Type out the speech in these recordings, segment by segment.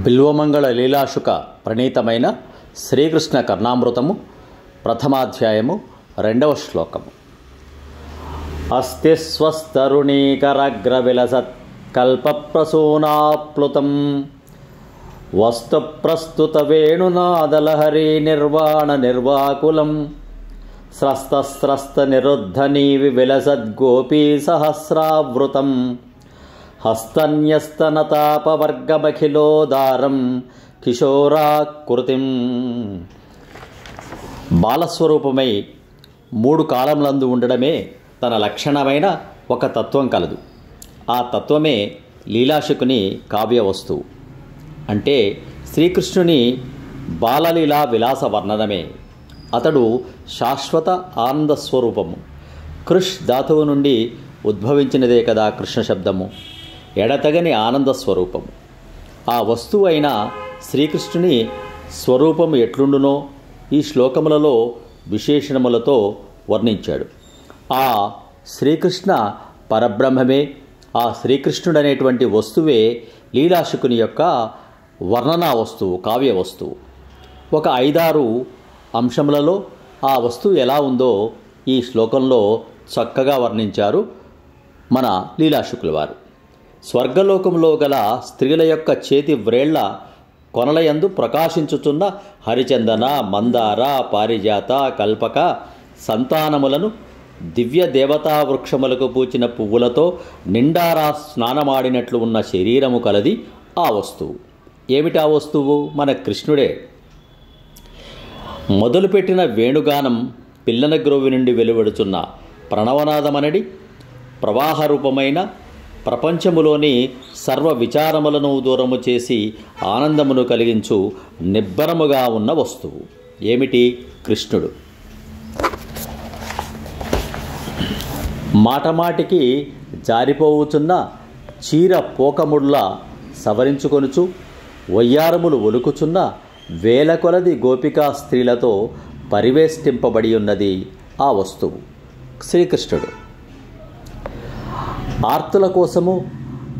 బిల్వమంగళ లీలాశుక ప్రణీతమైన శ్రీకృష్ణ కర్ణామృతము ప్రథమాధ్యాయము 2వ శ్లోకము. అస్తి స్వస్తరుణీకరగ్రవిలసత్ కల్పప్రసూనాప్లుతం వస్తు ప్రస్తుత వేణునాదలహరీ నిర్వాణ నిర్వాకులం స్రస్తస్రస్త నిరుద్ధనీవి విలసద్గోపీ సహస్రావృతం హస్తన్యస్తనతాపవర్గమఖిలోదారం కిశోరాకృతిం. బాలస్వరూపమై 3 కాలములందు ఉండడమే తన లక్షణమైన ఒక తత్వం కలదు. ఆ తత్వమే లీలాశకుని కావ్య వస్తువు. అంటే శ్రీకృష్ణుని బాలలీలా విలాస వర్ణనమే. అతడు శాశ్వత ఆనంద స్వరూపము. కృష్ ధాతువు నుండి ఉద్భవించినదే కదా కృష్ణ శబ్దము. ఎడతగని ఆనంద స్వరూపము. ఆ వస్తువు అయిన శ్రీకృష్ణుని స్వరూపము ఎట్లుండునో ఈ శ్లోకములలో విశేషణములతో వర్ణించాడు. ఆ శ్రీకృష్ణ పరబ్రహ్మమే, ఆ శ్రీకృష్ణుడనేటువంటి వస్తువే లీలాశకుని యొక్క వర్ణనా వస్తువు, కావ్య వస్తువు. ఒక 5-6 అంశములలో ఆ వస్తువు ఎలా ఉందో ఈ శ్లోకంలో చక్కగా వర్ణించారు మన లీలాశుకుల వారు. స్వర్గలోకంలో గల స్త్రీల యొక్క చేతి వ్రేళ్ల కొనలయందు ప్రకాశించుచున్న హరిచందన, మందార, పారిజాత, కల్పక సంతానములను దివ్య దేవతా వృక్షములకు పూచిన పువ్వులతో నిండారా స్నానమాడినట్లు ఉన్న శరీరము కలది ఆ వస్తువు. ఏమిటా వస్తువు? మన కృష్ణుడే. మొదలుపెట్టిన వేణుగానం పిల్లన గ్రోవి నుండి వెలువడుచున్న ప్రణవనాదమనడి ప్రవాహరూపమైన ప్రపంచములోని సర్వ విచారములను దూరము చేసి ఆనందమును కలిగించు నిబ్బరముగా ఉన్న వస్తువు. ఏమిటి? కృష్ణుడు. మాటమాటికి జారిపోవుచున్న చీర పోకముళ్ళ సవరించుకొనుచు వయ్యారములు ఒలుకుచున్న వేల కొలది గోపికా స్త్రీలతో పరివేష్టింపబడి ఉన్నది ఆ వస్తువు శ్రీకృష్ణుడు. ఆర్తుల కోసము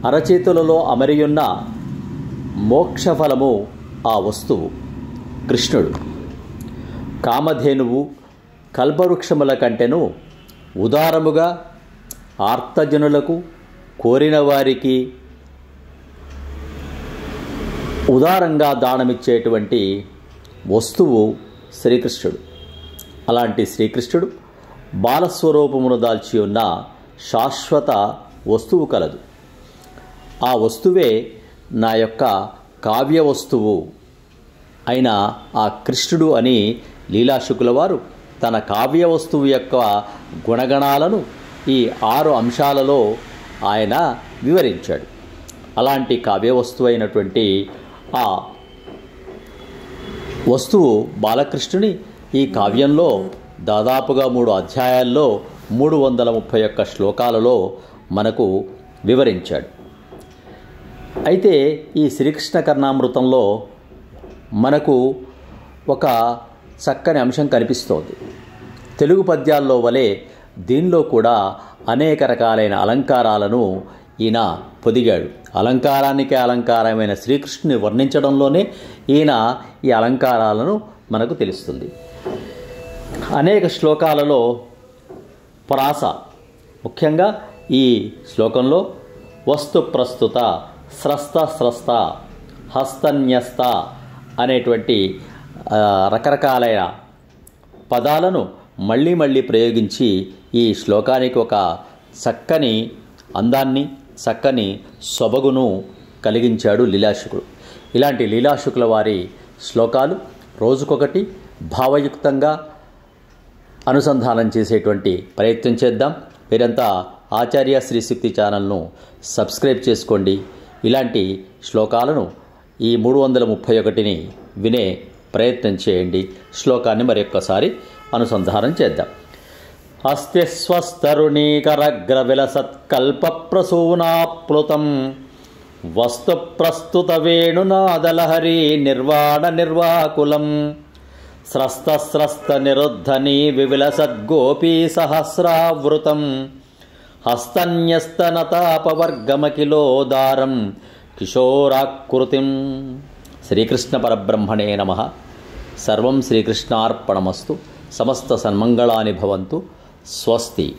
అరచేతులలో అమరియున్న మోక్షఫలము ఆ వస్తువు కృష్ణుడు. కామధేనువు కల్పవృక్షముల కంటెను ఉదారముగా ఆర్తజనులకు, కోరిన వారికి ఉదారంగా దానమిచ్చేటువంటి వస్తువు శ్రీకృష్ణుడు. అలాంటి శ్రీకృష్ణుడు బాలస్వరూపమును దాల్చి ఉన్న శాశ్వత వస్తువు కలదు. ఆ వస్తువే నా యొక్క కావ్య వస్తువు అయిన ఆ కృష్ణుడు అని లీలాశుకుల వారు తన కావ్య వస్తువు యొక్క గుణగణాలను ఈ 6 అంశాలలో ఆయన వివరించాడు. అలాంటి కావ్య వస్తువు అయినటువంటి ఆ వస్తువు బాలకృష్ణుని ఈ కావ్యంలో దాదాపుగా 3 అధ్యాయాల్లో 331 శ్లోకాలలో మనకు వివరించాడు. అయితే ఈ శ్రీకృష్ణ కర్ణామృతంలో మనకు ఒక చక్కని అంశం కనిపిస్తోంది. తెలుగు పద్యాల్లో వలె దీనిలో కూడా అనేక రకాలైన అలంకారాలను ఈయన పొదిగాడు. అలంకారానికి అలంకారమైన శ్రీకృష్ణుని వర్ణించడంలోనే ఈయన ఈ అలంకారాలను మనకు తెలుస్తుంది. అనేక శ్లోకాలలో ప్రాస, ముఖ్యంగా ఈ శ్లోకంలో వస్తు ప్రస్తుత, స్రస్త స్రస్త, హస్తన్యస్త అనేటువంటి రకరకాలైన పదాలను మళ్ళీ మళ్ళీ ప్రయోగించి ఈ శ్లోకానికి ఒక చక్కని అందాన్ని, చక్కని సొబగును కలిగించాడు లీలాశుకుడు. ఇలాంటి లీలాశుకుల వారి శ్లోకాలు రోజుకొకటి భావయుక్తంగా అనుసంధానం చేసేటువంటి ప్రయత్నం చేద్దాం. మీరంతా ఆచార్య శ్రీశక్తి ఛానల్ను సబ్స్క్రైబ్ చేసుకోండి. ఇలాంటి శ్లోకాలను ఈ 331ని వినే ప్రయత్నం చేయండి. శ్లోకాన్ని మరొక్కసారి అనుసంధానం చేద్దాం. అస్తి స్వస్తరుణీకరగ్రవిలసత్కల్పప్రసూనాప్లుతం వస్తు ప్రస్తుత వేణునాదలహరీ నిర్వాణ నిర్వాకులం స్రస్తస్రస్త నిరుద్ధనీ వివిలసద్గోపీ సహస్రావృతం హస్తన్యస్తనతాపవర్గమఖిలోదారం కిశోరాకృతిం. శ్రీకృష్ణ పరబ్రహ్మణే నమః. సర్వం శ్రీకృష్ణార్పణమస్తు. సమస్త సన్మంగళాని భవంతు. స్వస్తి.